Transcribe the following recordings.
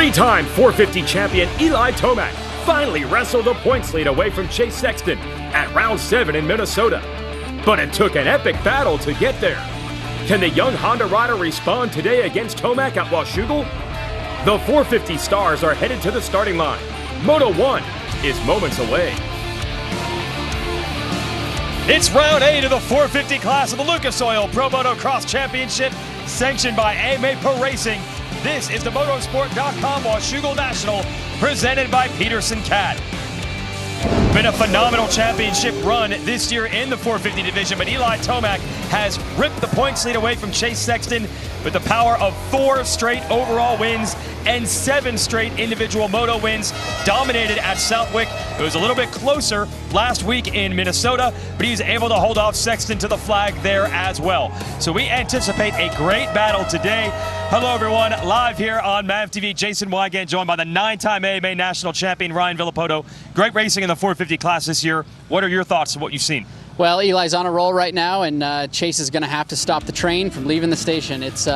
Three-time 450 champion Eli Tomac finally wrestled the points lead away from Chase Sexton at round 7 in Minnesota. But it took an epic battle to get there. Can the young Honda rider respond today against Tomac at Washougal? The 450 stars are headed to the starting line. Moto 1 is moments away. It's round 8 of the 450 class of the Lucas Oil Pro Motocross Championship, sanctioned by MRPRO Racing. This is the Motorsport.com Washougal National, presented by Peterson Cat. Been a phenomenal championship run this year in the 450 division, but Eli Tomac has ripped the points lead away from Chase Sexton with the power of 4 straight overall wins and 7 straight individual moto wins. Dominated at Southwick. It was a little bit closer last week in Minnesota, but he's able to hold off Sexton to the flag there as well. So we anticipate a great battle today. Hello everyone, live here on MAV TV. Jason Wygant, joined by the 9-time AMA national champion Ryan Villapoto. Great racing in the 450 class this year. What are your thoughts on what you've seen? Well, Eli's on a roll right now, and Chase is going to have to stop the train from leaving the station. It's, we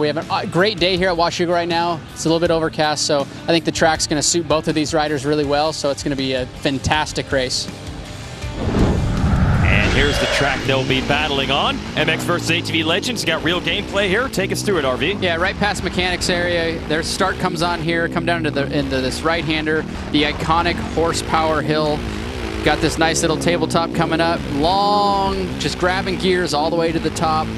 have a great day here at Washougal right now. It's a little bit overcast, so I think the track's going to suit both of these riders really well, so it's going to be a fantastic race. And here's the track they'll be battling on. MX versus ATV Legends. Got real gameplay here. Take us through it, RV. Yeah, right past mechanics area. Their start comes on here, come down into this right-hander, the iconic horsepower hill. Got this nice little tabletop coming up, long, just grabbing gears all the way to the top.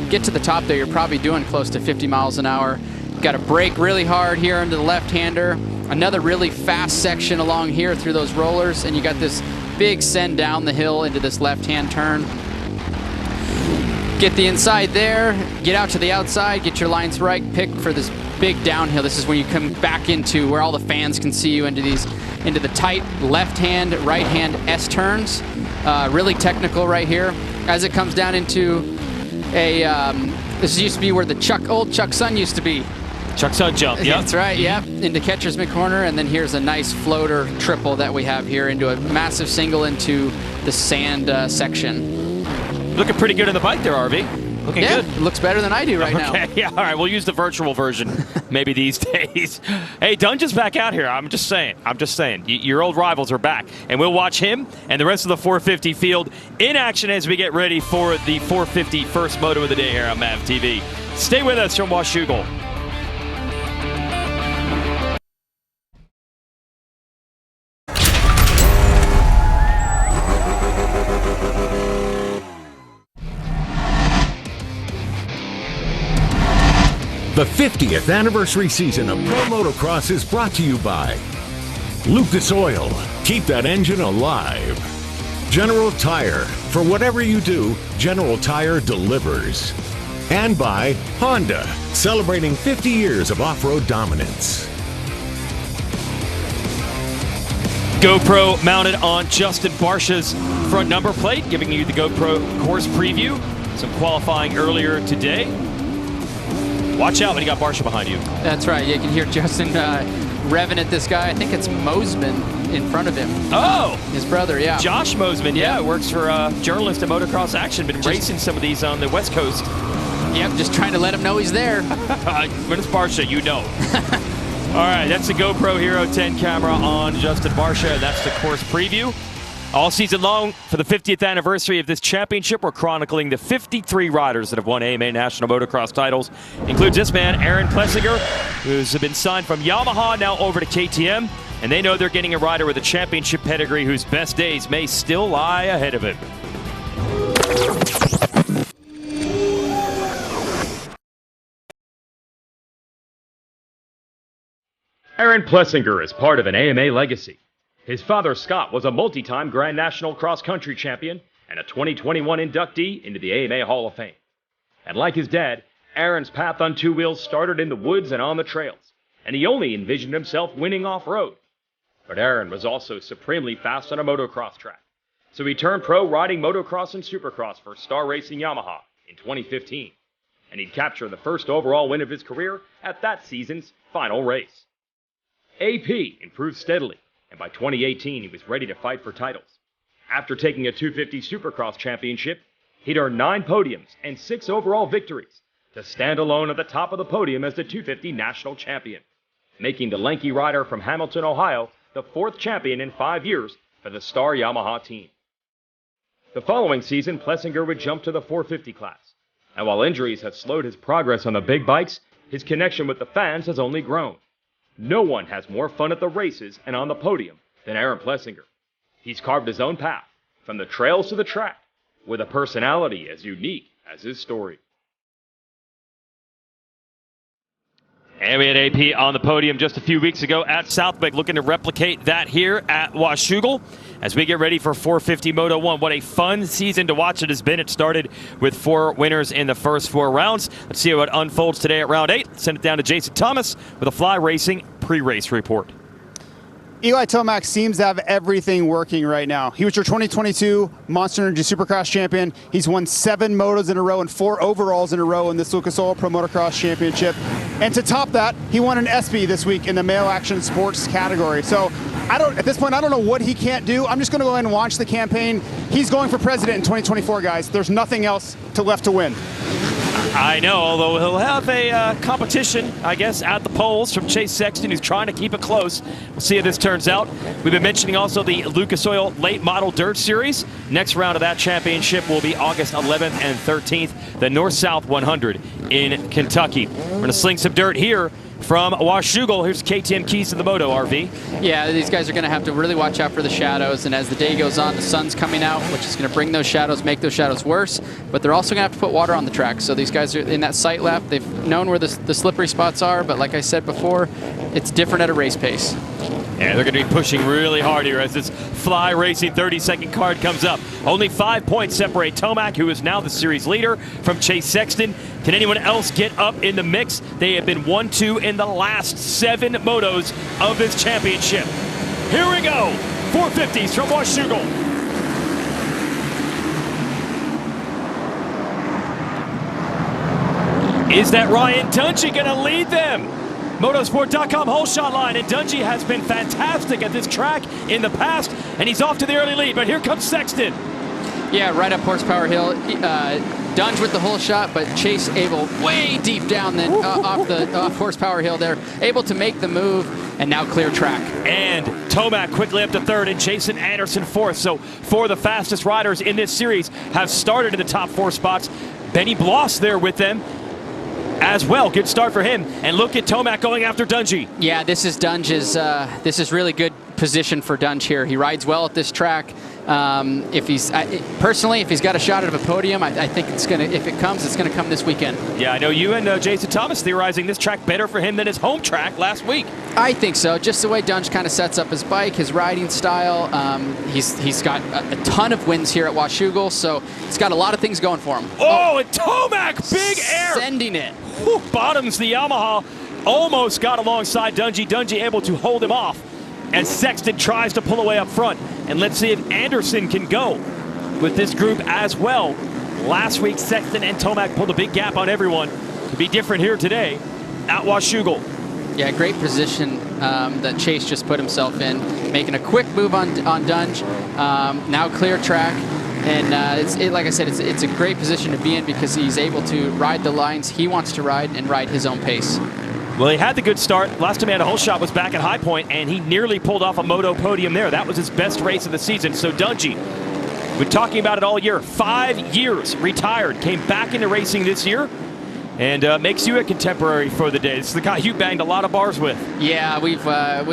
Get to the top there, you're probably doing close to 50 miles an hour. Got to brake really hard here into the left-hander. Another really fast section along here through those rollers, and you got this big send down the hill into this left-hand turn. Get the inside there, get out to the outside, get your lines right, pick for this big downhill. This is when you come back into where all the fans can see you into the tight left-hand, right-hand S-turns. Really technical right here. As it comes down into this used to be where the old Chuck Sun used to be. Chuck Sun jump, yeah. That's right, yeah. Into catcher's mitt corner, and then here's a nice floater triple that we have here into a massive single into the sand section. Looking pretty good on the bike there, RV. Looking good. It looks better than I do right now. Yeah, all right, we'll use the virtual version maybe these days. Hey, Dungeon's back out here. I'm just saying. Your old rivals are back, and we'll watch him and the rest of the 450 field in action as we get ready for the 450 first moto of the day here on MAV TV. Stay with us from Washougal. The 50th anniversary season of Pro Motocross is brought to you by Lucas Oil, keep that engine alive. General Tire, for whatever you do, General Tire delivers. And by Honda, celebrating 50 years of off-road dominance. GoPro mounted on Justin Barsha's front number plate, giving you the GoPro course preview. Some qualifying earlier today. Watch out when you got Barsha behind you. That's right. You can hear Justin revving at this guy. I think it's Mosman in front of him. Oh! His brother, yeah. Josh Mosman, yeah. Works for a journalist at Motocross Action. Been racing some of these on the West Coast. Yep, just trying to let him know he's there. When it's Barsha, you know. All right, that's the GoPro Hero 10 camera on Justin Barsha. That's the course preview. All season long, for the 50th anniversary of this championship, we're chronicling the 53 riders that have won AMA National Motocross titles. Includes this man, Aaron Plessinger, who's been signed from Yamaha, now over to KTM. And they know they're getting a rider with a championship pedigree whose best days may still lie ahead of him. Aaron Plessinger is part of an AMA legacy. His father, Scott, was a multi-time Grand National cross-country champion and a 2021 inductee into the AMA Hall of Fame. And like his dad, Aaron's path on two wheels started in the woods and on the trails, and he only envisioned himself winning off-road. But Aaron was also supremely fast on a motocross track, so he turned pro riding motocross and supercross for Star Racing Yamaha in 2015, and he'd capture the first overall win of his career at that season's final race. AP improved steadily, and by 2018, he was ready to fight for titles. After taking a 250 Supercross championship, he'd earned 9 podiums and 6 overall victories to stand alone at the top of the podium as the 250 national champion. making the lanky rider from Hamilton, Ohio, the 4th champion in 5 years for the Star Yamaha team. The following season, Plessinger would jump to the 450 class, and while injuries have slowed his progress on the big bikes, his connection with the fans has only grown. No one has more fun at the races and on the podium than Aaron Plessinger. He's carved his own path, from the trails to the track, with a personality as unique as his story. And we had AP on the podium just a few weeks ago at Southwick, looking to replicate that here at Washougal as we get ready for 450 Moto 1. What a fun season to watch it has been. It started with 4 winners in the first 4 rounds. Let's see how it unfolds today at round 8. Send it down to Jason Thomas with a Fly Racing pre-race report. Eli Tomac seems to have everything working right now. He was your 2022 Monster Energy Supercross champion. He's won 7 motos in a row and 4 overalls in a row in this Lucas Oil Pro Motocross Championship. And to top that, he won an ESPY this week in the male action sports category. So at this point, I don't know what he can't do. I'm just going to go ahead and launch the campaign. He's going for president in 2024, guys. There's nothing else left to win. I know, although he'll have a competition, I guess, at the polls from Chase Sexton, who's trying to keep it close. We'll see how this turns out. We've been mentioning also the Lucas Oil Late Model Dirt Series. Next round of that championship will be August 11th and 13th, the North-South 100 in Kentucky. We're going to sling some dirt here from Washougal. Here's KTM keys to the Moto, RV. Yeah, these guys are going to have to really watch out for the shadows, and as the day goes on, the sun's coming out, which is going to bring those shadows, make those shadows worse, but they're also going to have to put water on the track. So these guys are in that sight lap. They've known where the slippery spots are, but like I said before, it's different at a race pace. Yeah, they're going to be pushing really hard here as this Fly Racing 30-second card comes up. Only 5 points separate Tomac, who is now the series leader, from Chase Sexton. Can anyone else get up in the mix? They have been 1-2 in the last 7 motos of this championship. Here we go. 450s from Washougal. Is that Ryan Dungey going to lead them? Motorsport.com whole shot line, and Dungey has been fantastic at this track in the past, and he's off to the early lead, but here comes Sexton. Yeah, right up Horsepower Hill. Dunge with the whole shot, but Chase able way deep down then off Horsepower Hill there, able to make the move, and now clear track. And Tomac quickly up to 3rd, and Jason Anderson 4th. So 4 of the fastest riders in this series have started in the top 4 spots. Benny Bloss there with them as well. Good start for him. And look at Tomac going after Dungey. Yeah, this is Dunge's. This is really good position for Dunge here. He rides well at this track. If he's got a shot at a podium, I think it's gonna. If it comes, it's gonna come this weekend. Yeah, I know you and Jason Thomas theorizing this track better for him than his home track last week. I think so. Just the way Dunge kind of sets up his bike, his riding style. He's got a ton of wins here at Washougal, so he's got a lot of things going for him. Oh, and Tomac, big air, sending it. Whew, bottoms the Yamaha. Almost got alongside Dungey. Dungey able to hold him off. And Sexton tries to pull away up front. And let's see if Anderson can go with this group as well. Last week, Sexton and Tomac pulled a big gap on everyone. To be different here today at Washougal. Yeah, great position that Chase just put himself in, making a quick move on Dunge. Now clear track. And like I said, it's a great position to be in because he's able to ride the lines he wants to ride and ride his own pace. Well, he had the good start. Last time he had a whole shot was back at High Point, and he nearly pulled off a moto podium there. That was his best race of the season. So Dungey, we're talking about it all year. 5 years retired, came back into racing this year, and makes you a contemporary for the day. This is the guy you banged a lot of bars with. Yeah, we've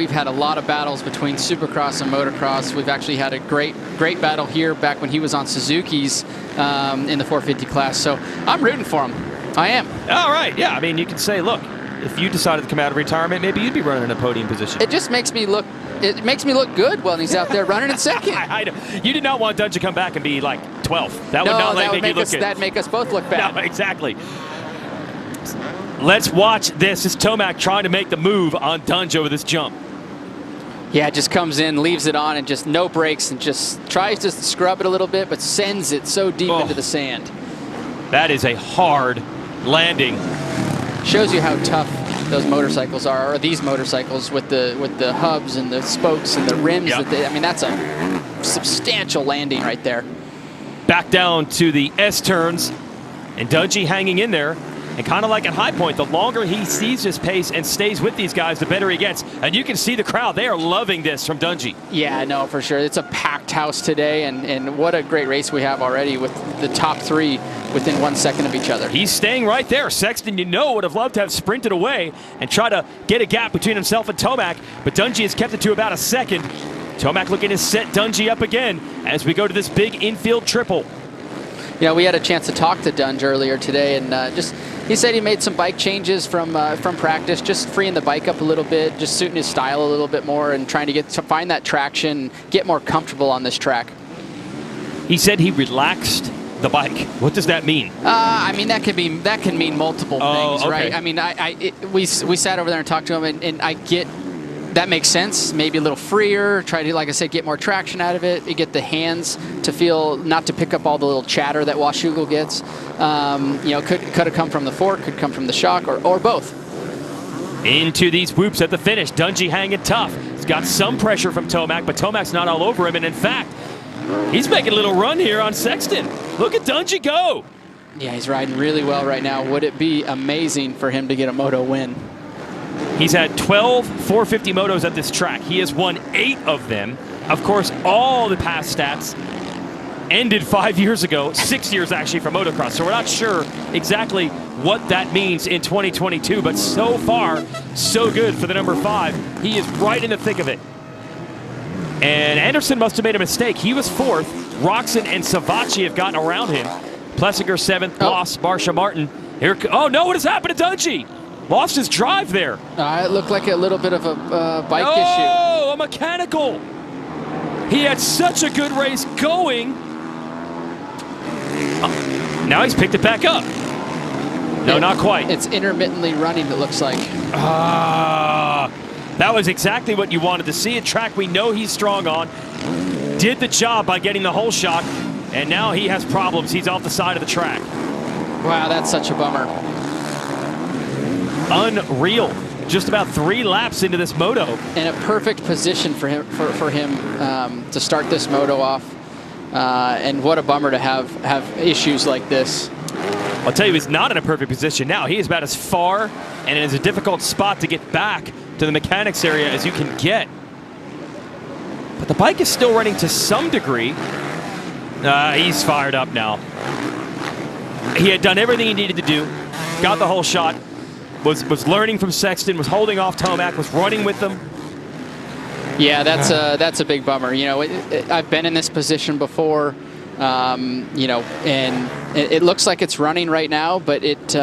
had a lot of battles between Supercross and Motocross. We've actually had a great battle here back when he was on Suzuki's in the 450 class. So I'm rooting for him. I am. All right. Yeah. I mean, you can say, look, if you decided to come out of retirement, maybe you'd be running in a podium position. It just makes me look. It makes me look good when he's out there running in second. I know. You did not want Dunge to come back and be like 12th. That would not make you look good. That'd make us both look bad. No, exactly. Let's watch this. This is Tomac trying to make the move on Dunge over this jump. Yeah, it just comes in, leaves it on, and just no brakes, and just tries to scrub it a little bit, but sends it so deep into the sand. That is a hard landing. Shows you how tough those motorcycles are, or these motorcycles with the hubs and the spokes and the rims. Yep. I mean, that's a substantial landing right there. Back down to the S-turns, and Dungey hanging in there. And kind of like at High Point, the longer he sees his pace and stays with these guys, the better he gets. And you can see the crowd. They are loving this from Dungey. Yeah, no, for sure. It's a packed house today, and what a great race we have already with the top three within 1 second of each other. He's staying right there. Sexton, would have loved to have sprinted away and try to get a gap between himself and Tomac, but Dungey has kept it to about a second. Tomac looking to set Dungey up again as we go to this big infield triple. Yeah, we had a chance to talk to Dunge earlier today, and he said he made some bike changes from practice, just freeing the bike up a little bit, just suiting his style a little bit more, and trying to find that traction, get more comfortable on this track. He said he relaxed the bike. What does that mean? I mean, that can mean multiple things, okay. right? I mean, we sat over there and talked to him, and I get that makes sense. Maybe a little freer. Try to, like I said, get more traction out of it. You get the hands to feel, not to pick up all the little chatter that Washougal gets. Could have come from the fork, could come from the shock, or both. Into these whoops at the finish. Dungey hanging tough. He's got some pressure from Tomac, but Tomac's not all over him. And in fact, he's making a little run here on Sexton. Look at Dungey go. Yeah, he's riding really well right now. Would it be amazing for him to get a moto win? He's had 12 450 motos at this track. He has won 8 of them. Of course, all the past stats ended 5 years ago, 6 years actually for motocross. So we're not sure exactly what that means in 2022, but so far, so good for the number 5. He is right in the thick of it. And Anderson must have made a mistake. He was 4th. Roxon and Savachi have gotten around him. Plessinger 7th, Bloss, Barsha Martin. Oh no, what has happened to Dungey? Lost his drive there. It looked like a little bit of a bike issue. Oh, a mechanical. He had such a good race going. Now he's picked it back up. No, not quite. It's intermittently running, it looks like. That was exactly what you wanted to see. A track we know he's strong on. Did the job by getting the whole shot, and now he has problems. He's off the side of the track. Wow, that's such a bummer. Unreal. Just about 3 laps into this moto. In a perfect position for him to start this moto off. And what a bummer to have issues like this. I'll tell you, he's not in a perfect position now. He is about as far and it is a difficult spot to get back to the mechanics area as you can get. But the bike is still running to some degree. He's fired up now. He had done everything he needed to do. Got the whole shot. Was learning from Sexton, was holding off Tomac, was running with them. Yeah, that's a big bummer. I've been in this position before, and it looks like it's running right now, but it,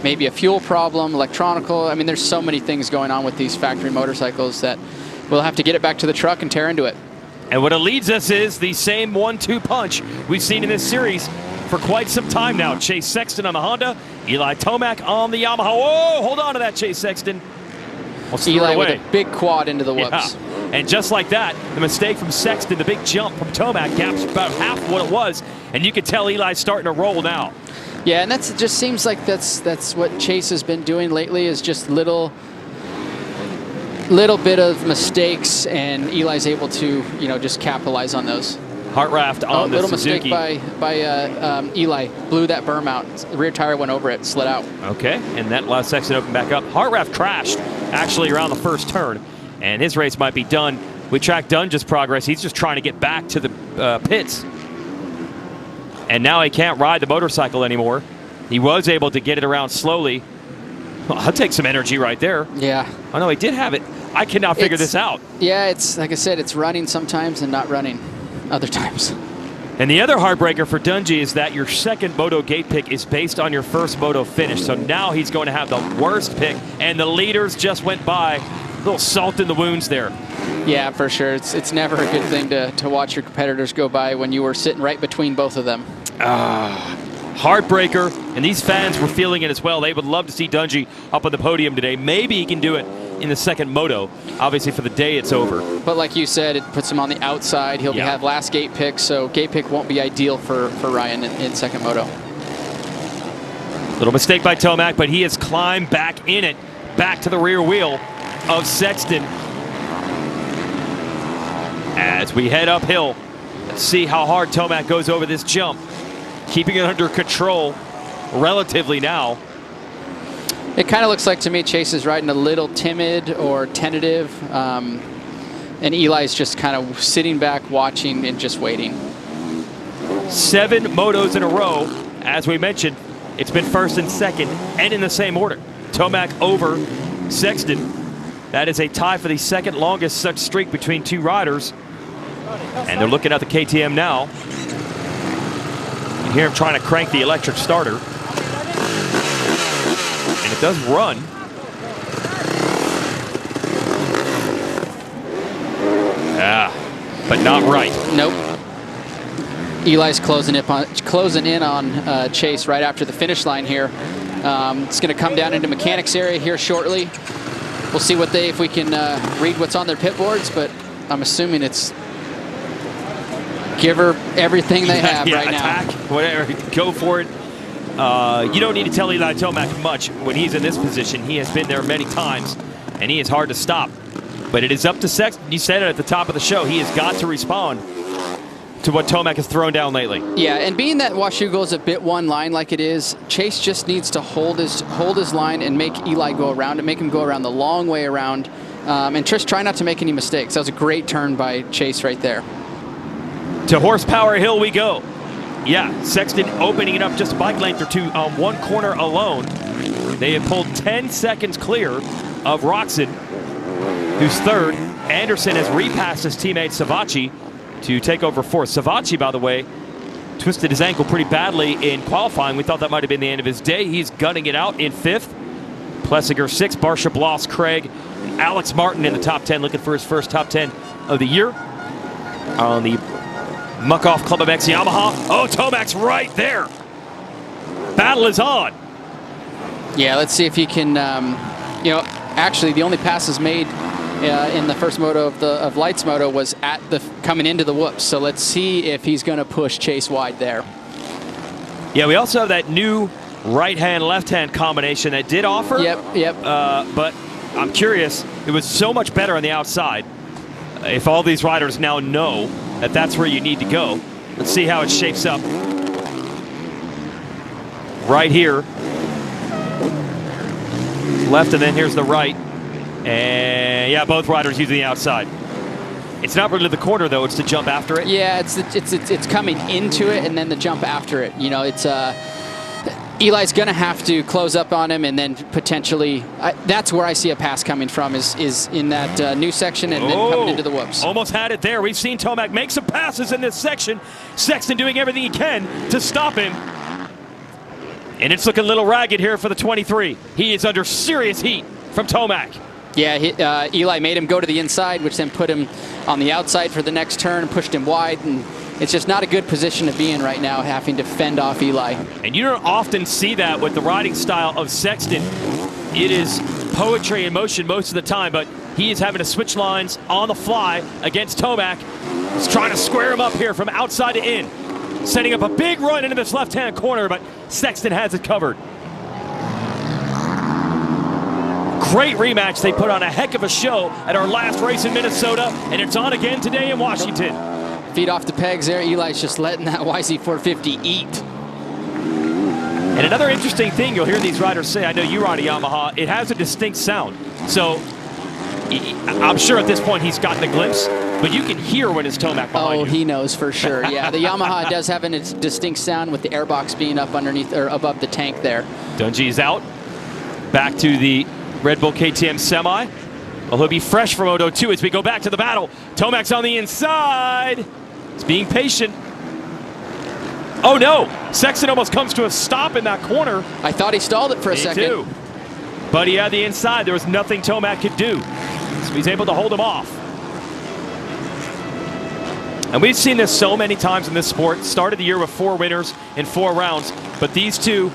maybe a fuel problem, electronical. I mean, there's so many things going on with these factory motorcycles that we'll have to get it back to the truck and tear into it. And what it leads us is the same 1-2 punch we've seen in this series for quite some time now. Chase Sexton on the Honda, Eli Tomac on the Yamaha. Whoa, hold on to that, Chase Sexton. Eli with a big quad into the whoops. Yeah. And just like that, the mistake from Sexton, the big jump from Tomac, gaps about half what it was, and you can tell Eli's starting to roll now. Yeah, and it just seems like that's what Chase has been doing lately, is just little bit of mistakes, and Eli's able to just capitalize on those. Hartraft on the Suzuki. Mistake by Eli. Blew that berm out. The rear tire went over it, slid out. Okay, and that last section opened back up. Hartraft crashed actually around the first turn, and his race might be done. We tracked Dunge's progress. He's just trying to get back to the pits. And now he can't ride the motorcycle anymore. He was able to get it around slowly. Well, I'll take some energy right there. Yeah. Oh, no, he did have it. I cannot figure this out. Yeah, it's like I said, it's running sometimes and not running other times. And the other heartbreaker for Dungey is that your second moto gate pick is based on your first moto finish. So now he's going to have the worst pick, and the leaders just went by. A little salt in the wounds there. Yeah, for sure. It's never a good thing to watch your competitors go by when you were sitting right between both of them. Heartbreaker, and these fans were feeling it as well. They would love to see Dungey up on the podium today. Maybe he can do it in the second moto. Obviously, for the day, it's over. But like you said, it puts him on the outside. He'll have last gate pick, so gate pick won't be ideal for Ryan in second moto. Little mistake by Tomac, but he has climbed back in it, back to the rear wheel of Sexton. As we head uphill, let's see how hard Tomac goes over this jump. Keeping it under control. relatively now. It kind of looks like to me Chase is riding a little timid or tentative, and Eli's just kind of sitting back, watching, and just waiting. 7 motos in a row. As we mentioned, it's been first and second, and in the same order. Tomac over Sexton. That is a tie for the second longest such streak between two riders. And they're looking at the KTM now. You hear him trying to crank the electric starter. And it does run. But not right. Nope. Eli's closing in on Chase right after the finish line here. It's going to come down into mechanics area here shortly. We'll see if we can read what's on their pit boards, but I'm assuming it's give her everything they have right attack, now. Whatever, go for it. You don't need to tell Eli Tomac much when he's in this position. He has been there many times, and he is hard to stop. But it is up to Sexton. You said it at the top of the show. He has got to respond to what Tomac has thrown down lately. Yeah, and being that Washougal is a bit one line like it is, Chase just needs to hold his line and make Eli go around and make him go around the long way around, and just try not to make any mistakes. That was a great turn by Chase right there. To Horsepower Hill we go. Yeah, Sexton opening it up just a bike length or two on one corner alone. They have pulled 10 seconds clear of Roxon, who's third. Anderson has repassed his teammate Savacci to take over fourth. Savacci, by the way, twisted his ankle pretty badly in qualifying. We thought that might have been the end of his day. He's gunning it out in fifth. Plessinger sixth. Barsha Bloss, Craig, and Alex Martin in the top 10, looking for his first top 10 of the year. On the Muck-Off Club of X Yamaha. Oh, Tomac's right there. Battle is on. Yeah, let's see if he can, actually the only passes made in the first moto of Light's moto was at coming into the whoops. So let's see if he's going to push Chase wide there. Yeah, we also have that new right-hand, left-hand combination that did offer. Yep. But I'm curious, it was so much better on the outside. If all these riders now know that that's where you need to go, let's see how it shapes up. Right here. Left, and then here's the right. And yeah, both riders using the outside. It's not really the corner though; it's the jump after it. Yeah, it's coming into it and then the jump after it. You know, it's Eli's gonna have to close up on him and then potentially. That's where I see a pass coming from is in that new section and then coming into the whoops. Almost had it there. We've seen Tomac make some passes in this section. Sexton doing everything he can to stop him. And it's looking a little ragged here for the 23. He is under serious heat from Tomac. Yeah, Eli made him go to the inside, which then put him on the outside for the next turn and pushed him wide. And it's just not a good position to be in right now, having to fend off Eli. And you don't often see that with the riding style of Sexton. It is poetry in motion most of the time, but he is having to switch lines on the fly against Tomac. He's trying to square him up here from outside to in. Setting up a big run into this left-hand corner, but Sexton has it covered. Great rematch. They put on a heck of a show at our last race in Minnesota, and it's on again today in Washington. Feet off the pegs there. Eli's just letting that YZ450 eat. And another interesting thing you'll hear these riders say, I know you ride a Yamaha, it has a distinct sound. So I'm sure at this point he's gotten a glimpse, but you can hear when it's Tomac behind you. Oh, he knows for sure. Yeah, the Yamaha does have a distinct sound with the airbox being up underneath or above the tank there. Dungey's out. Back to the Red Bull KTM Semi. Well, he'll be fresh for Moto 2 as we go back to the battle. Tomac's on the inside. He's being patient. Oh no! Sexton almost comes to a stop in that corner. I thought he stalled it for a second. Too. But he had the inside. There was nothing Tomac could do. So he's able to hold him off. And we've seen this so many times in this sport. Started the year with 4 winners in 4 rounds. But these two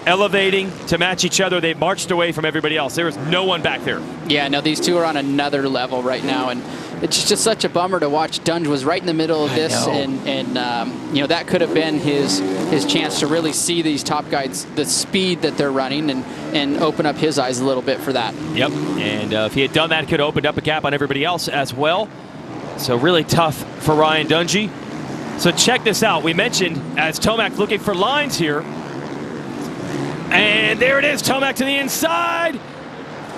elevating to match each other. They've marched away from everybody else. There is no one back there. Yeah, no, these two are on another level right now, and it's just such a bummer to watch. Dunge was right in the middle of this, and that could have been his chance to really see these top guys, the speed that they're running, and open up his eyes a little bit for that. Yep, and if he had done that, it could have opened up a gap on everybody else as well. So really tough for Ryan Dungey. So check this out. We mentioned as Tomac looking for lines here, And there it is, Tomac to the inside.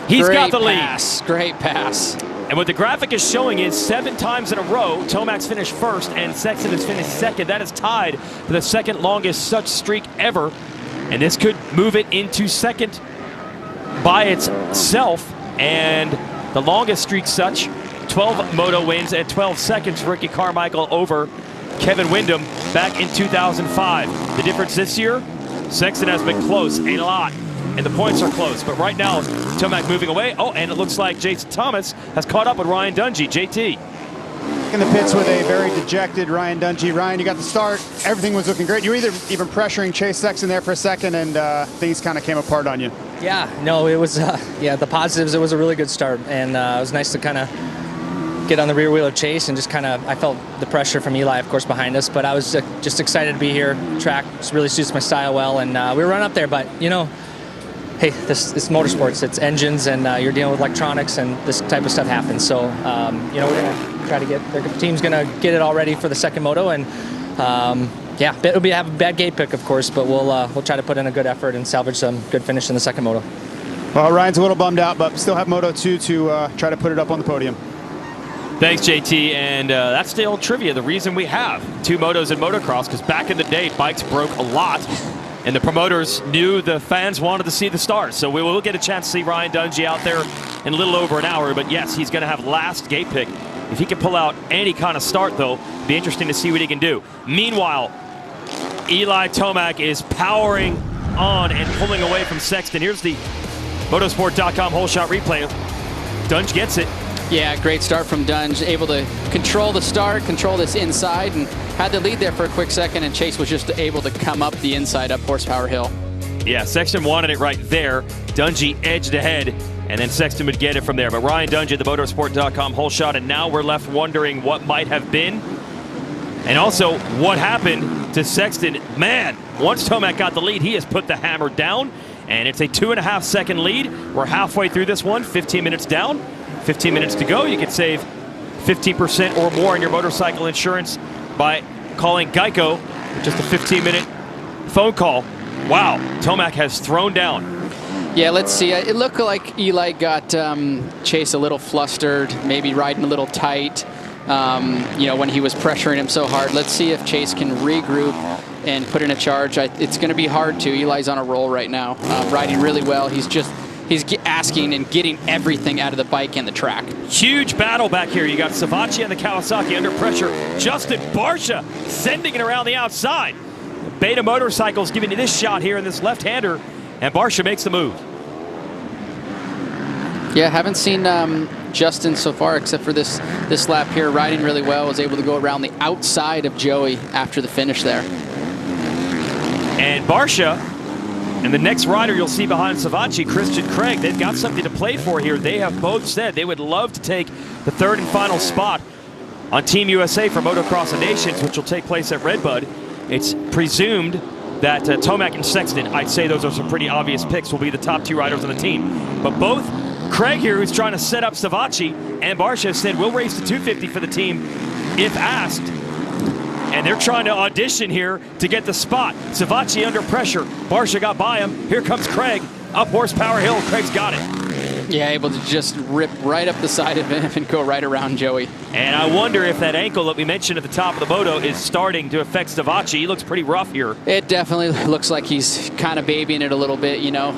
He's got the lead. Great pass. And what the graphic is showing is 7 times in a row, Tomac's finished first and Sexton has finished second. That is tied for the second longest such streak ever. And this could move it into second by itself. And the longest streak such, 12 Moto wins and 12 seconds, Ricky Carmichael over Kevin Windham back in 2005. The difference this year, Sexton has been close a lot, and the points are close. But right now, Tomac moving away. Oh, and it looks like Jason Thomas has caught up with Ryan Dungey. JT. In the pits with a very dejected Ryan Dungey. Ryan, you got the start. Everything was looking great. You were even pressuring Chase Sexton there for a second, and things kind of came apart on you. Yeah, no, it was, the positives, it was a really good start. And it was nice to kind of get on the rear wheel of Chase and just kind of, I felt the pressure from Eli, of course, behind us. But I was just excited to be here. Track really suits my style well, and we were running up there. But, you know, hey, this motorsports, it's engines, and you're dealing with electronics, and this type of stuff happens. So, you know, we're going to try to the team's going to get it all ready for the second moto, and yeah, it'll have a bad gate pick, of course, but we'll try to put in a good effort and salvage some good finish in the second moto. Well, Ryan's a little bummed out, but still have Moto 2 to try to put it up on the podium. Thanks, JT, and that's the old trivia. The reason we have 2 motos in motocross, because back in the day, bikes broke a lot, and the promoters knew the fans wanted to see the stars. So we will get a chance to see Ryan Dungey out there in a little over an hour, but yes, he's going to have last gate pick. If he can pull out any kind of start, though, it'll be interesting to see what he can do. Meanwhile, Eli Tomac is powering on and pulling away from Sexton. Here's the motorsport.com whole shot replay. Dunge gets it. Yeah, great start from Dunge, able to control the start, control this inside, and had the lead there for a quick second, and Chase was just able to come up the inside up Horsepower Hill. Yeah, Sexton wanted it right there. Dungey edged ahead, and then Sexton would get it from there. But Ryan Dungey, the motorsport.com whole shot, and now we're left wondering what might have been, and also what happened to Sexton. Man, once Tomac got the lead, he has put the hammer down, and it's a 2.5 second lead. We're halfway through this one, 15 minutes down. 15 minutes to go. You can save 15% or more on your motorcycle insurance by calling Geico with just a 15-minute phone call. Wow, Tomac has thrown down. Yeah, let's see. It looked like Eli got Chase a little flustered, maybe riding a little tight, you know, when he was pressuring him so hard. Let's see if Chase can regroup and put in a charge. It's going to be hard to. Eli's on a roll right now, riding really well. He's asking and getting everything out of the bike and the track. Huge battle back here. You got Savachi and the Kawasaki under pressure. Justin Barsha sending it around the outside. Beta Motorcycles giving you this shot here in this left-hander, and Barsha makes the move. Yeah, haven't seen Justin so far except for this lap here, riding really well, was able to go around the outside of Joey after the finish there. And Barsha, and the next rider you'll see behind Savachi, Christian Craig, they've got something to play for here. They have both said they would love to take the third and final spot on Team USA for Motocross of Nations, which will take place at Redbud. It's presumed that Tomac and Sexton, I'd say those are some pretty obvious picks, will be the top 2 riders on the team. But both Craig here, who's trying to set up Savachi, and Barsha said we'll race to 250 for the team if asked. And they're trying to audition here to get the spot. Savachi under pressure. Barsha got by him. Here comes Craig up Horsepower Hill. Craig's got it. Yeah, able to just rip right up the side of him and go right around Joey. And I wonder if that ankle that we mentioned at the top of the moto is starting to affect Savachi. He looks pretty rough here. It definitely looks like he's kind of babying it a little bit, you know.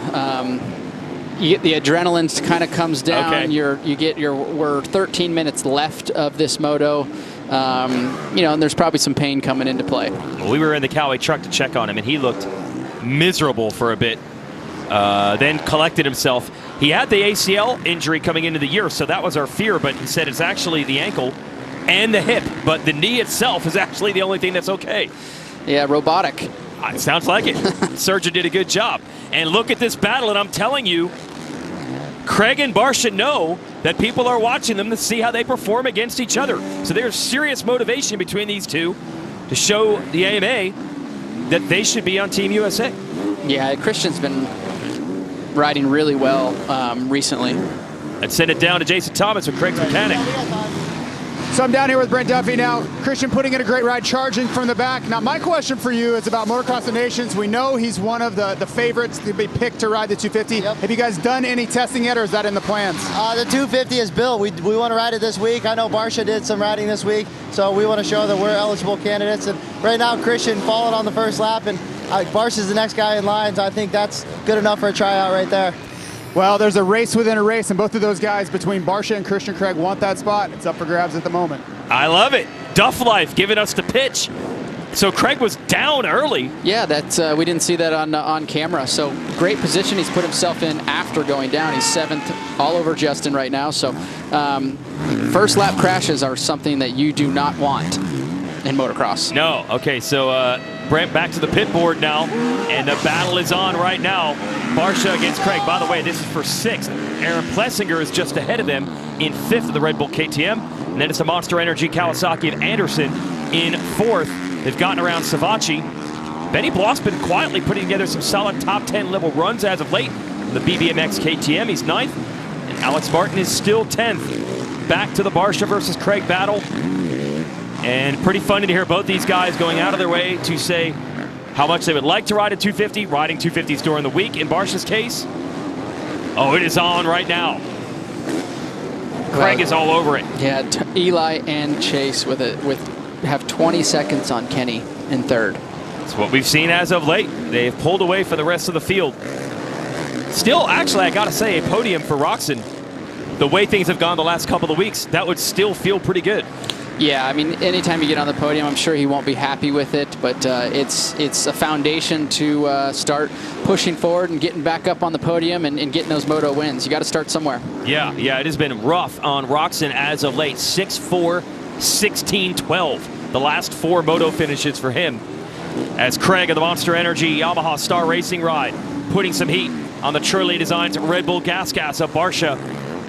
You get the adrenaline kind of comes down. Okay. We're 13 minutes left of this moto. You know, and there's probably some pain coming into play. Well, we were in the Cowie truck to check on him, and he looked miserable for a bit. Then collected himself. He had the ACL injury coming into the year, so that was our fear, but he said it's actually the ankle and the hip, but the knee itself is actually the only thing that's okay. Yeah, robotic. It sounds like it. Surgeon did a good job. And look at this battle, and I'm telling you, Craig and Barsha know that people are watching them to see how they perform against each other. So there's serious motivation between these two to show the AMA that they should be on Team USA. Yeah, Christian's been riding really well recently. Let's send it down to Jason Thomas with Craig's mechanic. So I'm down here with Brent Duffy now. Christian putting in a great ride, charging from the back. Now my question for you is about Motocross of Nations. We know he's one of the favorites to be picked to ride the 250. Yep. Have you guys done any testing yet, or is that in the plans? The 250 is built. We want to ride it this week. I know Barsha did some riding this week, so we want to show that we're eligible candidates. And right now, Christian followed on the first lap, and Barsha's the next guy in line, so I think that's good enough for a tryout right there. Well, there's a race within a race, and both of those guys between Barsha and Christian Craig want that spot. It's up for grabs at the moment. I love it. Duff Life giving us the pitch. So Craig was down early. Yeah, that's we didn't see that on camera. So great position he's put himself in after going down. He's 7th all over Justin right now. So first lap crashes are something that you do not want in motocross. No. Okay, so Brent back to the pit board now, and the battle is on right now. Barsha against Craig. By the way, this is for 6th. Aaron Plessinger is just ahead of them in 5th of the Red Bull KTM. And then it's the Monster Energy Kawasaki of Anderson in 4th. They've gotten around Savachi. Benny Block's been quietly putting together some solid top 10 level runs as of late. The BBMX KTM, he's 9th. And Alex Martin is still 10th. Back to the Barsha versus Craig battle. And pretty funny to hear both these guys going out of their way to say how much they would like to ride a 250, riding 250s during the week in Barsha's case. Oh, it is on right now. Craig is all over it. Yeah, Eli and Chase have 20 seconds on Kenny in 3rd. That's what we've seen as of late. They've pulled away for the rest of the field. Still, actually, I gotta say, a podium for Roczen. The way things have gone the last couple of weeks, that would still feel pretty good. Yeah, I mean, anytime you get on the podium, I'm sure he won't be happy with it, but it's a foundation to start pushing forward and getting back up on the podium and getting those moto wins. You got to start somewhere. Yeah, it has been rough on Roczen as of late. 6-4, 16-12, the last 4 moto finishes for him. As Craig of the Monster Energy Yamaha Star Racing ride, putting some heat on the Trillia Designs Red Bull Gas of Barsha.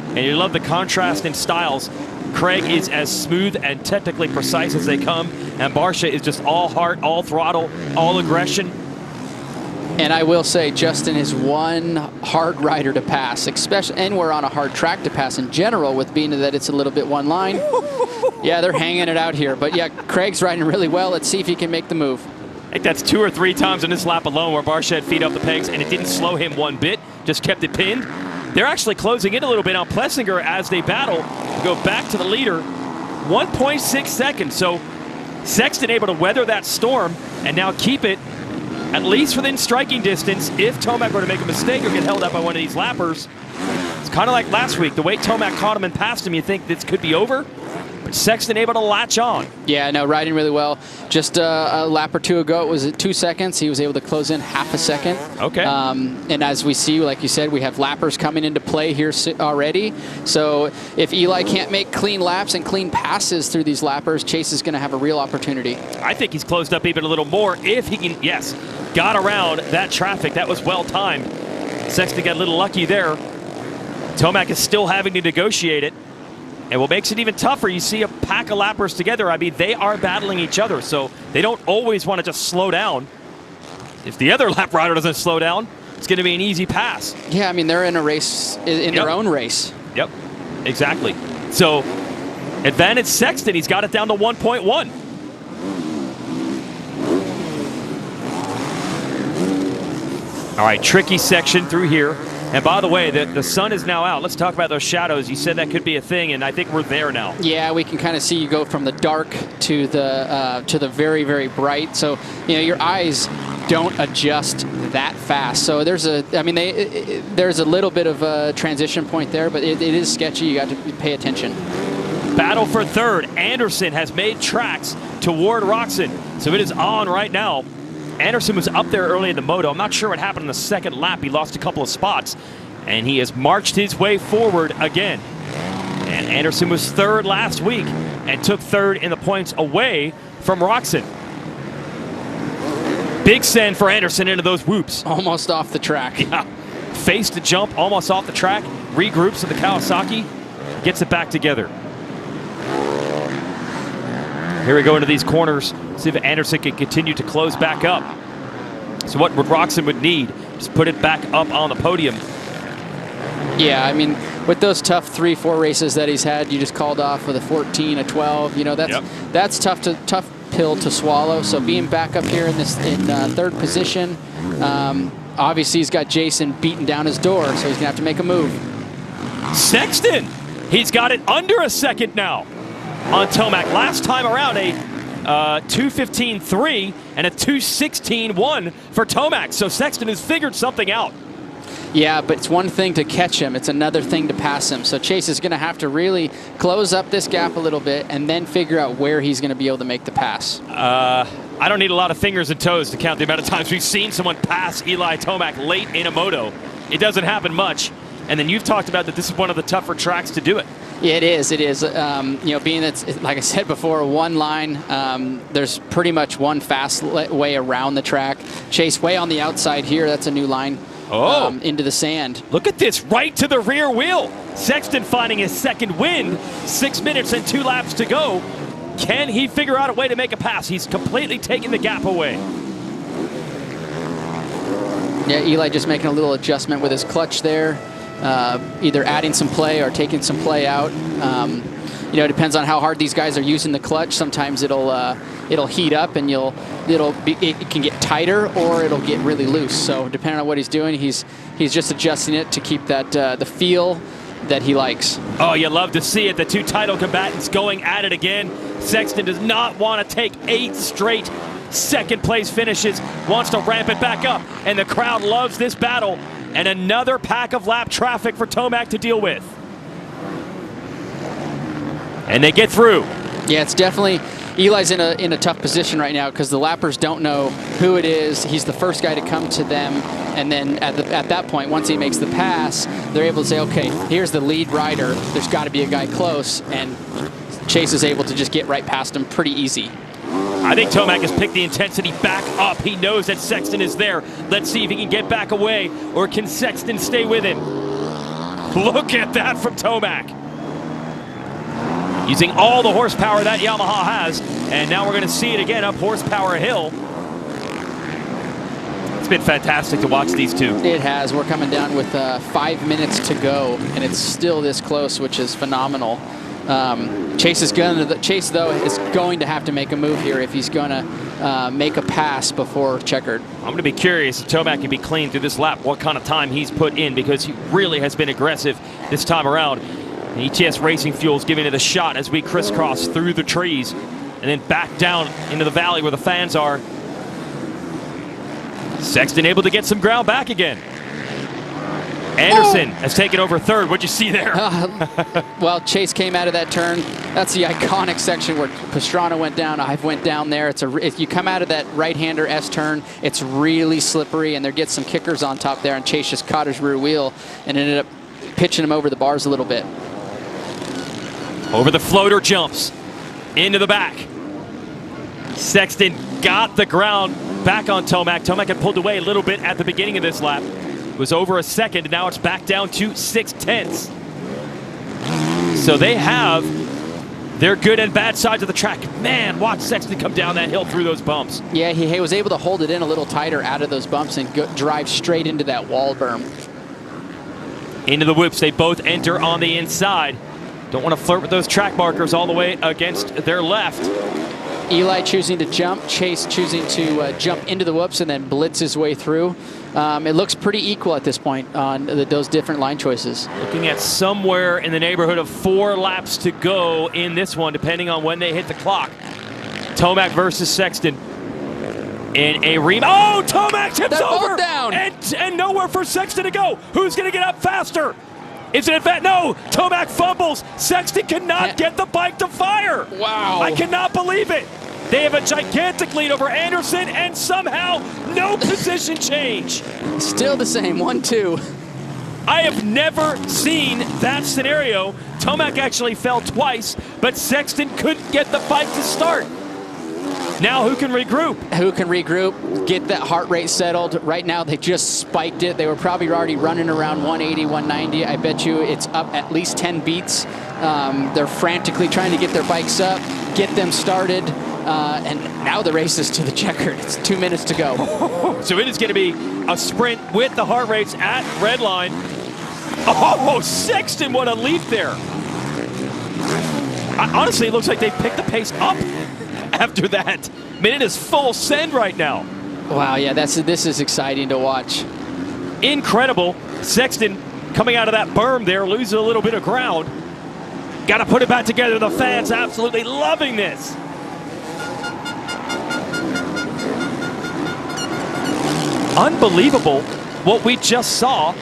And you love the contrast in styles. Craig is as smooth and technically precise as they come, and Barsha is just all heart, all throttle, all aggression. And I will say, Justin is one hard rider to pass, especially, and we're on a hard track to pass in general, with being that it's a little bit one line. Yeah, they're hanging it out here, but yeah, Craig's riding really well. Let's see if he can make the move. I think that's 2 or 3 times in this lap alone where Barsha had feet up the pegs, and it didn't slow him one bit, just kept it pinned. They're actually closing in a little bit on Plessinger as they battle to go back to the leader. 1.6 seconds. So Sexton able to weather that storm and now keep it at least within striking distance. If Tomac were to make a mistake or get held up by one of these lappers, it's kind of like last week. The way Tomac caught him and passed him, you think this could be over. But Sexton able to latch on. Yeah, no, riding really well. Just a lap or 2 ago, it was at 2 seconds. He was able to close in half a second. Okay. And as we see, like you said, we have lappers coming into play here already. So if Eli can't make clean laps and clean passes through these lappers, Chase is going to have a real opportunity. I think he's closed up even a little more if he can, yes, got around that traffic. That was well timed. Sexton got a little lucky there. Tomac is still having to negotiate it. And what makes it even tougher, you see a pack of lappers together. I mean, they are battling each other, so they don't always want to just slow down. If the other lap rider doesn't slow down, it's going to be an easy pass. Yeah, I mean, they're in a race, in their own race. Yep, exactly. So, advantage Sexton, he's got it down to 1.1. All right, tricky section through here. And by the way, the sun is now out. Let's talk about those shadows. You said that could be a thing, and I think we're there now. Yeah, we can kind of see you go from the dark to the very, very bright. So, you know, your eyes don't adjust that fast. So there's a little bit of a transition point there, but it is sketchy. You got to pay attention. Battle for 3rd. Anderson has made tracks toward Roczen, so it is on right now. Anderson was up there early in the moto. I'm not sure what happened in the 2nd lap. He lost a couple of spots, and he has marched his way forward again. And Anderson was 3rd last week and took 3rd in the points away from Roczen. Big send for Anderson into those whoops. Almost off the track. Yeah. Faced the jump, almost off the track. Regroups with the Kawasaki. Gets it back together. Here we go into these corners. See if Anderson can continue to close back up. So what Roczen would need is put it back up on the podium. Yeah, I mean, with those tough 3-4 races that he's had, you just called off with a 14, a 12. You know, that's tough pill to swallow. So being back up here in third position, obviously he's got Jason beating down his door, so he's gonna have to make a move. Sexton, he's got it under a second now on Tomac. Last time around, a 2:15.3 and a 2:16.1 for Tomac. So Sexton has figured something out. Yeah, but it's one thing to catch him. It's another thing to pass him. So Chase is going to have to really close up this gap a little bit and then figure out where he's going to be able to make the pass. I don't need a lot of fingers and toes to count the amount of times we've seen someone pass Eli Tomac late in a moto. It doesn't happen much. And then you've talked about that this is one of the tougher tracks to do it. Yeah, it is. It is. You know, being that, like I said before, one line, there's pretty much one fast way around the track. Chase way on the outside here. That's a new line. Into the sand. Look at this, right to the rear wheel. Sexton finding his second win, 6 minutes and 2 laps to go. Can he figure out a way to make a pass? He's completely taking the gap away. Yeah, Eli just making a little adjustment with his clutch there. Either adding some play or taking some play out. You know, it depends on how hard these guys are using the clutch. Sometimes it'll heat up and it can get tighter, or it'll get really loose. So depending on what he's doing, he's just adjusting it to keep that the feel that he likes. Oh, you love to see it. The two title combatants going at it again. Sexton does not want to take 8 straight second place finishes, wants to ramp it back up, and the crowd loves this battle. And another pack of lap traffic for Tomac to deal with. And they get through. Yeah, it's definitely, Eli's in a tough position right now because the lappers don't know who it is. He's the first guy to come to them, and then at that point, once he makes the pass, they're able to say, okay, here's the lead rider. There's got to be a guy close, and Chase is able to just get right past him pretty easy. I think Tomac has picked the intensity back up. He knows that Sexton is there. Let's see if he can get back away, or can Sexton stay with him? Look at that from Tomac. Using all the horsepower that Yamaha has, and now we're going to see it again up Horsepower Hill. It's been fantastic to watch these two. It has. We're coming down with 5 minutes to go, and it's still this close, which is phenomenal. Chase though is going to have to make a move here if he's going to make a pass before checkered. I'm going to be curious if Tomac can be clean through this lap, what kind of time he's put in, because he really has been aggressive this time around. ETS Racing Fuels giving it a shot as we crisscross through the trees and then back down into the valley where the fans are. Sexton able to get some ground back again. Anderson has taken over third. What'd you see there? Well, Chase came out of that turn. That's the iconic section where Pastrana went down. I went down there. If you come out of that right-hander S turn, it's really slippery, and there gets some kickers on top there, and Chase just caught his rear wheel and ended up pitching him over the bars a little bit. Over the floater jumps into the back. Sexton got the ground back on Tomac. Tomac had pulled away a little bit at the beginning of this lap. It was over a second, and now it's back down to 6/10. So they have their good and bad sides of the track. Man, watch Sexton come down that hill through those bumps. Yeah, he was able to hold it in a little tighter out of those bumps and drive straight into that wall berm. Into the whoops, they both enter on the inside. Don't want to flirt with those track markers all the way against their left. Eli choosing to jump, Chase choosing to jump into the whoops and then blitz his way through. It looks pretty equal at this point on those different line choices. Looking at somewhere in the neighborhood of 4 laps to go in this one, depending on when they hit the clock. Tomac versus Sexton in a Oh, Tomac tips over! Down. And nowhere for Sexton to go. Who's going to get up faster? Is it in fact? No, Tomac fumbles. Sexton cannot get the bike to fire. Wow. I cannot believe it. They have a gigantic lead over Anderson, and somehow no position change. Still the same, 1-2. I have never seen that scenario. Tomac actually fell twice, but Sexton couldn't get the bike to start. Now who can regroup? Who can regroup, get that heart rate settled? Right now they just spiked it. They were probably already running around 180, 190. I bet you it's up at least 10 beats. They're frantically trying to get their bikes up, get them started, and now the race is to the checkered. It's 2 minutes to go. So it is going to be a sprint with the heart rates at red line. Oh, Sexton, what a leap there. Honestly, it looks like they picked the pace up after that. I mean, it is full send right now. Wow, yeah, this is exciting to watch. Incredible. Sexton coming out of that berm there, losing a little bit of ground. Got to put it back together. The fans absolutely loving this. Unbelievable what we just saw.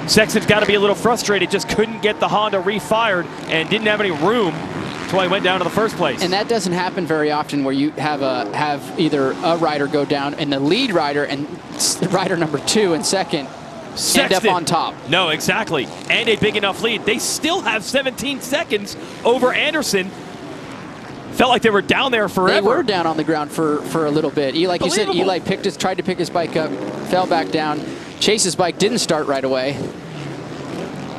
Sexton's got to be a little frustrated, just couldn't get the Honda refired and didn't have any room. That's why he went down to the first place. And that doesn't happen very often, where you have either a rider go down and the lead rider and rider number 2 and second end up on top. No, exactly. And a big enough lead. They still have 17 seconds over Anderson. Felt like they were down there forever. They were down on the ground for a little bit. Like you said, Eli tried to pick his bike up, fell back down. Chase's bike didn't start right away.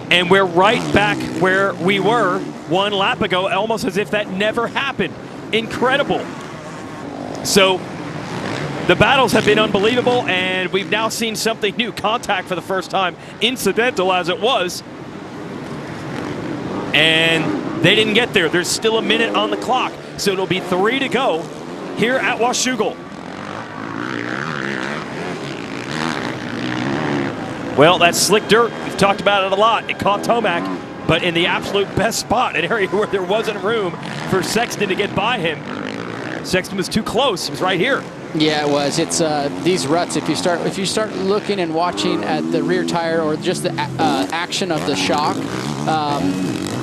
And we're right back where we were 1 lap ago, almost as if that never happened. Incredible. So the battles have been unbelievable, and we've now seen something new. Contact for the first time, incidental as it was. And they didn't get there. There's still a minute on the clock, so it'll be 3 to go here at Washougal. Well, that's slick dirt. We've talked about it a lot. It caught Tomac, but in the absolute best spot, an area where there wasn't room for Sexton to get by him. Sexton was too close. He was right here. Yeah, it was. It's these ruts. If you start looking and watching at the rear tire or just the action of the shock,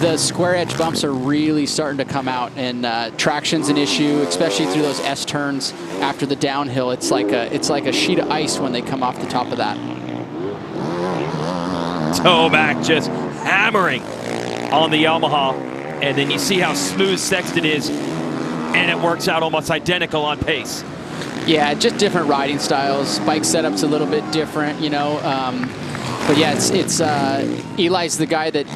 the square edge bumps are really starting to come out, and traction's an issue, especially through those S turns after the downhill. It's like a sheet of ice when they come off the top of that. Tomac just hammering on the Yamaha, and then you see how smooth Sexton is, and it works out almost identical on pace. Yeah, just different riding styles. Bike setup's a little bit different, you know. But yeah, it's Eli's the guy that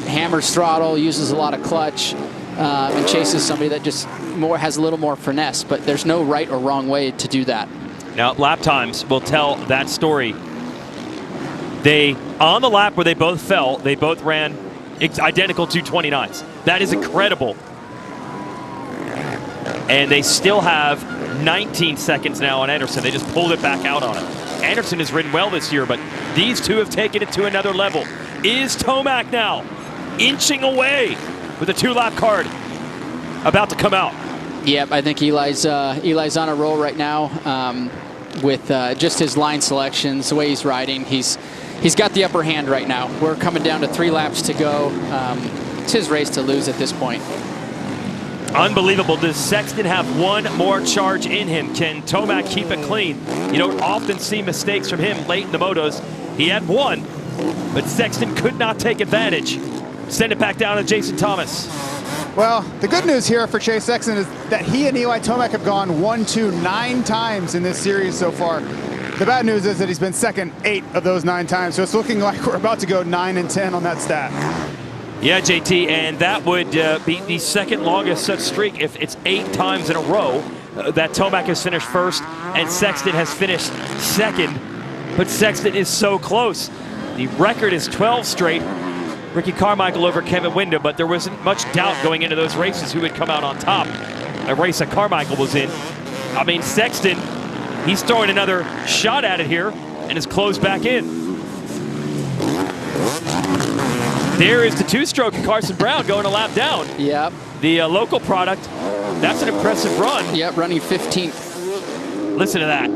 hammers throttle, uses a lot of clutch, and Chase is somebody that just has a little more finesse. But there's no right or wrong way to do that. Now, lap times will tell that story. On the lap where they both fell, they both ran identical 2:29s. That is incredible. And they still have 19 seconds now on Anderson. They just pulled it back out on him. Anderson has ridden well this year, but these two have taken it to another level. Is Tomac now inching away with a 2-lap card about to come out? Yep, I think Eli's on a roll right now with just his line selections, the way he's riding. He's got the upper hand right now. We're coming down to 3 laps to go. It's his race to lose at this point. Unbelievable. Does Sexton have one more charge in him? Can Tomac keep it clean? You don't often see mistakes from him late in the motos. He had one, but Sexton could not take advantage. Send it back down to Jason Thomas. Well, the good news here for Chase Sexton is that he and Eli Tomac have gone 1, 2, 9 times in this series so far. The bad news is that he's been second 8 of those 9 times, so it's looking like we're about to go 9 and 10 on that stat. Yeah, JT, and that would be the second longest such streak if it's 8 times in a row that Tomac has finished first and Sexton has finished second. But Sexton is so close. The record is 12 straight. Ricky Carmichael over Kevin Windham, but there wasn't much doubt going into those races who would come out on top. A race that Carmichael was in. I mean, Sexton, he's throwing another shot at it here and is closed back in. There is the 2-stroke of Carson Brown going a lap down. Yep. The local product, that's an impressive run. Yep, running 15th. Listen to that.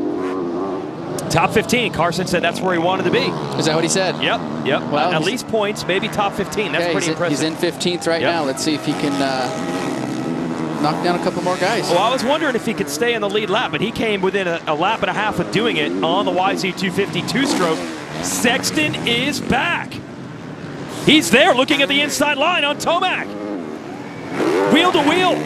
Top 15. Carson said that's where he wanted to be. Is that what he said? Yep. Well, at least points, maybe top 15. That's pretty impressive. He's in 15th right now. Let's see if he can knock down a couple more guys. Well, I was wondering if he could stay in the lead lap, but he came within a lap and a half of doing it on the YZ250 2-stroke. Sexton is back. He's there looking at the inside line on Tomac. Wheel to wheel.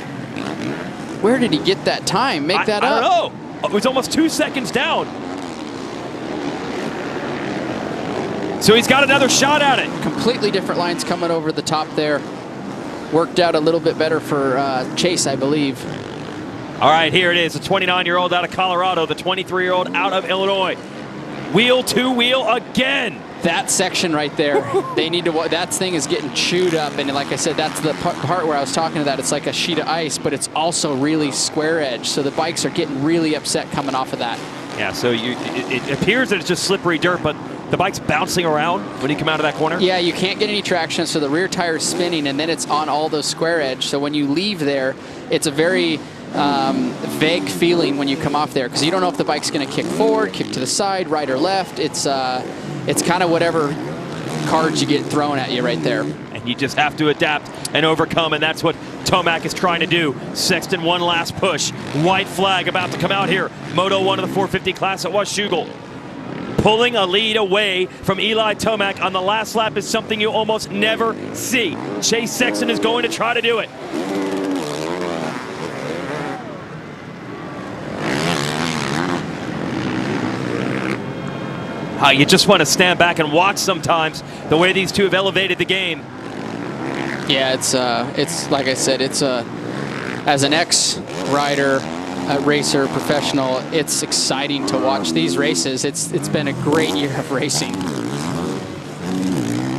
Where did he get that time? Make that up. I don't know. It was almost 2 seconds down. So he's got another shot at it. Completely different lines coming over the top there. Worked out a little bit better for Chase, I believe. All right, here it is. The 29-year-old out of Colorado, the 23-year-old out of Illinois. Wheel to wheel again. That section right there, they need to, that thing is getting chewed up. And like I said, that's the part where I was talking about. It's like a sheet of ice, but it's also really square edge. So the bikes are getting really upset coming off of that. Yeah, so it appears that it's just slippery dirt, but the bike's bouncing around when you come out of that corner? Yeah, you can't get any traction, so the rear tire is spinning, and then it's on all those square edge. So when you leave there, it's a very vague feeling when you come off there, because you don't know if the bike's going to kick forward, kick to the side, right or left. It's kind of whatever cards you get thrown at you right there. And you just have to adapt and overcome, and that's what Tomac is trying to do. Sexton, one last push. White flag about to come out here. Moto 1 of the 450 class at Washougal. Pulling a lead away from Eli Tomac on the last lap is something you almost never see. Chase Sexton is going to try to do it. You just want to stand back and watch sometimes the way these two have elevated the game. Yeah, it's like I said, it's as an ex-rider, racer, professional, it's exciting to watch these races. It's been a great year of racing.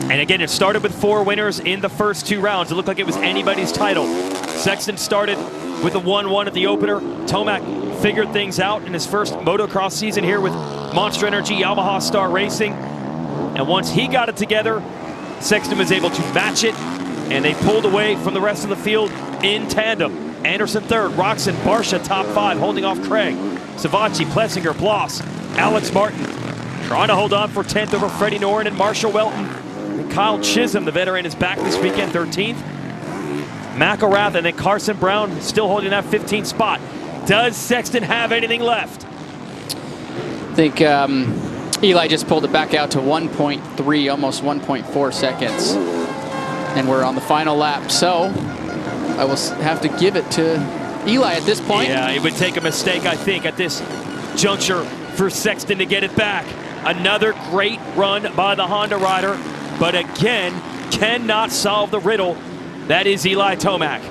And again, it started with 4 winners in the first 2 rounds. It looked like it was anybody's title. Sexton started with a 1-1 at the opener. Tomac figured things out in his first motocross season here with Monster Energy Yamaha Star Racing. And once he got it together, Sexton was able to match it, and they pulled away from the rest of the field in tandem. Anderson third, Roxon, Barsha top 5, holding off Craig. Savacci, Plessinger, Bloss, Alex Martin trying to hold on for 10th over Freddie Noren and Marshall Welton. And Kyle Chisholm, the veteran, is back this weekend, 13th. McElrath and then Carson Brown still holding that 15th spot. Does Sexton have anything left? I think Eli just pulled it back out to 1.3, almost 1.4 seconds. And we're on the final lap. So I will have to give it to Eli at this point. Yeah, it would take a mistake, I think, at this juncture for Sexton to get it back. Another great run by the Honda rider, but again, cannot solve the riddle. That is Eli Tomac.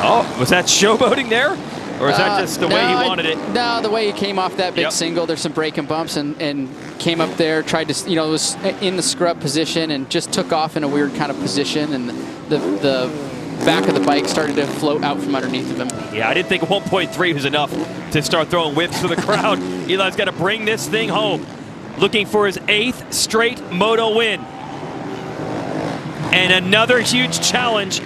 Oh, was that showboating there? Or is that just the way he wanted it? No, the way he came off that big single, there's some break and bumps, and came up there, tried to, it was in the scrub position and just took off in a weird kind of position, and the back of the bike started to float out from underneath of him. Yeah, I didn't think 1.3 was enough to start throwing whips to the crowd. Eli's got to bring this thing home. Looking for his 8th straight moto win. And another huge challenge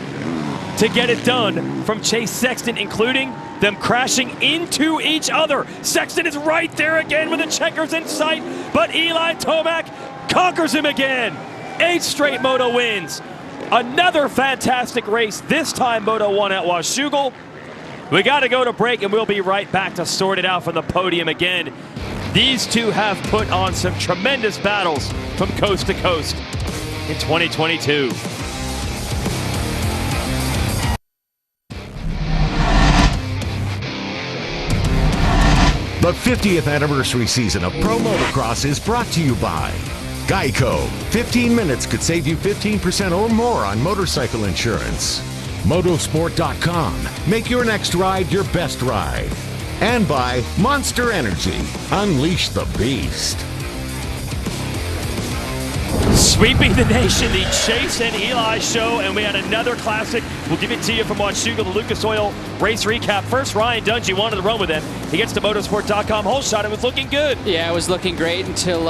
to get it done from Chase Sexton, including them crashing into each other. Sexton is right there again with the checkers in sight, but Eli Tomac conquers him again. 8 straight moto wins. Another fantastic race, this time Moto 1 at Washougal. We got to go to break, and we'll be right back to sort it out from the podium again. These two have put on some tremendous battles from coast to coast in 2022. The 50th anniversary season of Pro Motocross is brought to you by Geico. 15 minutes could save you 15% or more on motorcycle insurance. Motosport.com. Make your next ride your best ride. And by Monster Energy. Unleash the beast. Sweeping the nation, the Chase and Eli show, and we had another classic. We'll give it to you from Washougal, the Lucas Oil race recap. First, Ryan Dungey wanted to run with him. He gets to motorsport.com whole shot. It was looking good. Yeah, it was looking great until,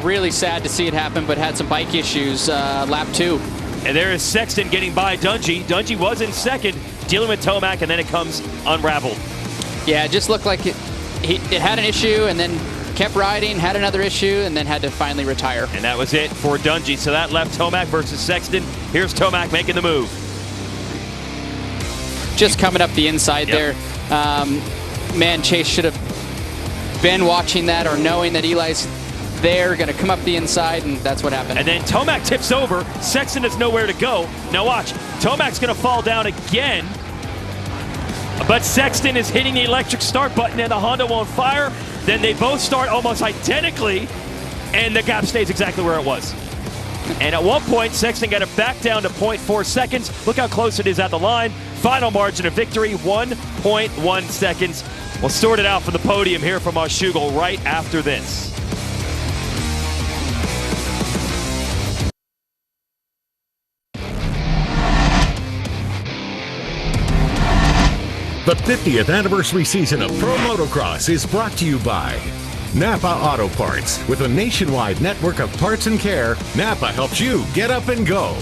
really sad to see it happen, but had some bike issues lap 2. And there is Sexton getting by Dungey. Dungey was in second, dealing with Tomac, and then it comes unraveled. Yeah, it just looked like it had an issue, and then kept riding, had another issue, and then had to finally retire. And that was it for Dungey. So that left Tomac versus Sexton. Here's Tomac making the move. Just coming up the inside there. Man, Chase should have been watching that or knowing that Eli's there, going to come up the inside, and that's what happened. And then Tomac tips over. Sexton has nowhere to go. Now watch. Tomac's going to fall down again. But Sexton is hitting the electric start button, and the Honda won't fire. Then they both start almost identically, and the gap stays exactly where it was. And at one point, Sexton got it back down to 0.4 seconds. Look how close it is at the line. Final margin of victory, 1.1 seconds. We'll sort it out from the podium here from Washougal right after this. The 50th anniversary season of Pro Motocross is brought to you by Napa Auto Parts. With a nationwide network of parts and care, Napa helps you get up and go.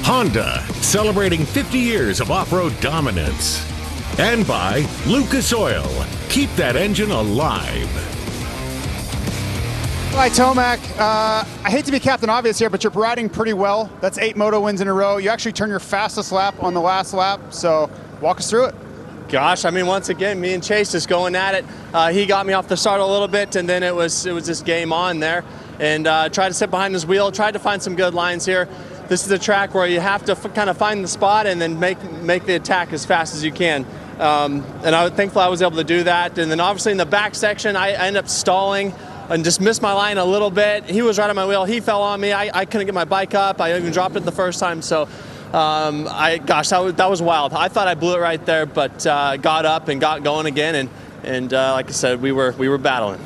Honda, celebrating 50 years of off-road dominance. And by Lucas Oil. Keep that engine alive. All right, Tomac, I hate to be Captain Obvious here, but you're riding pretty well. That's 8 moto wins in a row. You actually turned your fastest lap on the last lap, so walk us through it. Gosh, I mean, once again, me and Chase just going at it. He got me off the start a little bit, and then it was just game on there. And tried to sit behind his wheel, tried to find some good lines here. This is a track where you have to kind of find the spot and then make the attack as fast as you can. And I'm thankful I was able to do that. And then obviously in the back section, I ended up stalling and just missed my line a little bit. He was right on my wheel. He fell on me. I couldn't get my bike up. I even dropped it the first time. So, gosh, that was wild. I thought I blew it right there, but got up and got going again. And like I said, we were battling.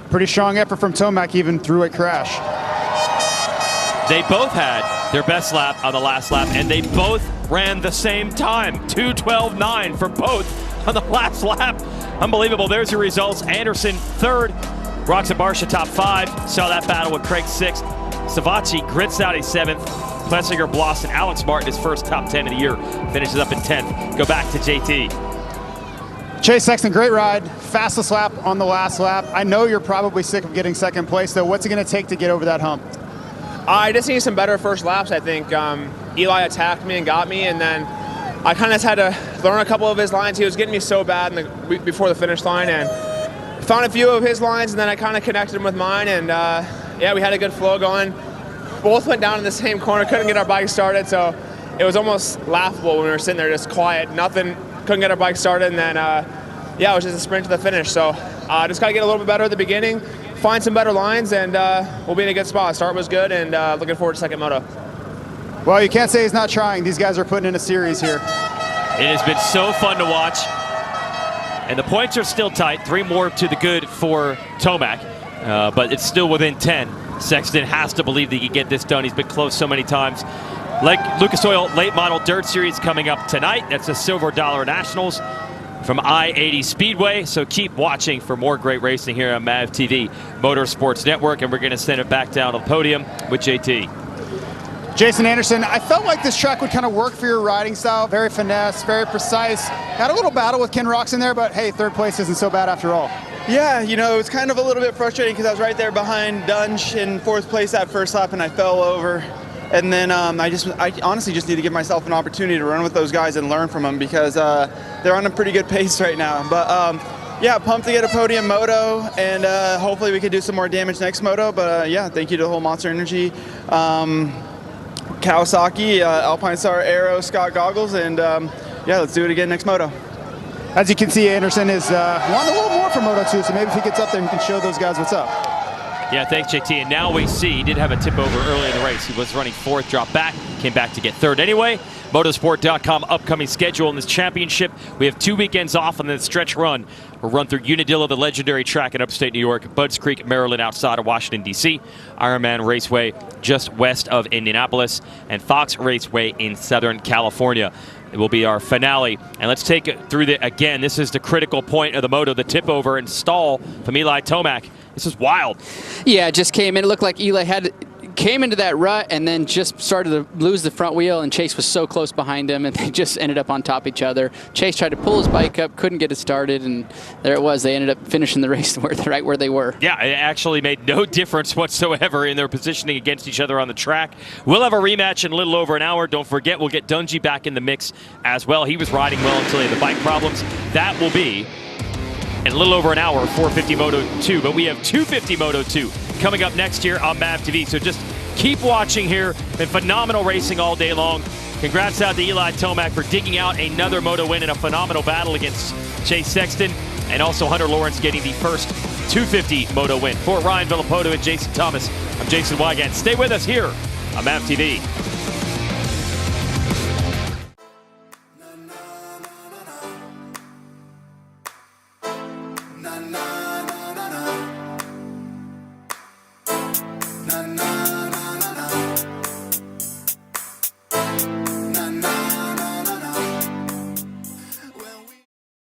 Pretty strong effort from Tomac even through a crash. They both had their best lap on the last lap, and they both ran the same time. 2:12.9 for both on the last lap. Unbelievable. There's your results. Anderson third. Rox and Barsha top 5. Saw that battle with Craig 6th. Savacci grits out a 7th. Plessinger, Bloss, and Alex Martin, his first top 10 of the year, finishes up in 10th. Go back to JT. Chase Sexton, great ride. Fastest lap on the last lap. I know you're probably sick of getting second place, though. What's it going to take to get over that hump? I just need some better first laps, I think. Eli attacked me and got me, and then I kind of just had to learn a couple of his lines. He was getting me so bad before the finish line, and found a few of his lines, and then I kind of connected them with mine, and yeah, we had a good flow going. Both went down in the same corner, couldn't get our bike started, so it was almost laughable when we were sitting there just quiet, nothing, couldn't get our bike started, and then yeah, it was just a sprint to the finish. So just got to get a little bit better at the beginning, find some better lines, and we'll be in a good spot. Start was good, and looking forward to second moto. Well, you can't say he's not trying. These guys are putting in a series here. It has been so fun to watch, and the points are still tight. 3 more to the good for Tomac, but it's still within 10. Sexton has to believe that he can get this done. He's been close so many times. Like Lucas Oil Late Model Dirt Series coming up tonight. That's the Silver Dollar Nationals from I-80 Speedway. So keep watching for more great racing here on MAV TV Motorsports Network, and we're going to send it back down to the podium with JT. Jason Anderson, I felt like this track would kind of work for your riding style. Very finesse, very precise. Had a little battle with Ken Rocks in there, but hey, third place isn't so bad after all. Yeah, you know, it was kind of a little bit frustrating because I was right there behind Dunge in 4th place that first lap, and I fell over. And then I honestly just need to give myself an opportunity to run with those guys and learn from them because they're on a pretty good pace right now. But yeah, pumped to get a podium moto, and hopefully we could do some more damage next moto. But yeah, thank you to the whole Monster Energy, Kawasaki, Alpine Star Aero, Scott Goggles, and yeah, let's do it again next moto. As you can see, Anderson is wanting a little more from Moto 2, so maybe if he gets up there, he can show those guys what's up. Yeah, thanks, JT. And now we see he did have a tip over early in the race. He was running 4th, dropped back, came back to get 3rd anyway. Motorsport.com upcoming schedule in this championship. We have 2 weekends off on the stretch run. We'll run through Unadilla, the legendary track in upstate New York, Budds Creek, Maryland, outside of Washington, D.C., Ironman Raceway just west of Indianapolis, and Fox Raceway in Southern California. It will be our finale. And let's take it through again. This is the critical point of the moto, the tip over and stall from Eli Tomac. This is wild. Yeah, it just came in. It looked like Eli came into that rut and then just started to lose the front wheel, and Chase was so close behind him, and they just ended up on top of each other. Chase tried to pull his bike up, couldn't get it started, and there it was. They ended up finishing the race right where they were. Yeah, it actually made no difference whatsoever in their positioning against each other on the track. We'll have a rematch in a little over an hour. Don't forget, we'll get Dungy back in the mix as well. He was riding well until he had the bike problems. That will be in a little over an hour, 450 Moto 2, but we have 250 Moto 2 coming up next year on MAV TV. So just keep watching here. Been phenomenal racing all day long. Congrats out to Eli Tomac for digging out another Moto win in a phenomenal battle against Chase Sexton, and also Hunter Lawrence getting the first 250 Moto win. For Ryan Villapoto and Jason Thomas, I'm Jason Wygant. Stay with us here on MAV TV.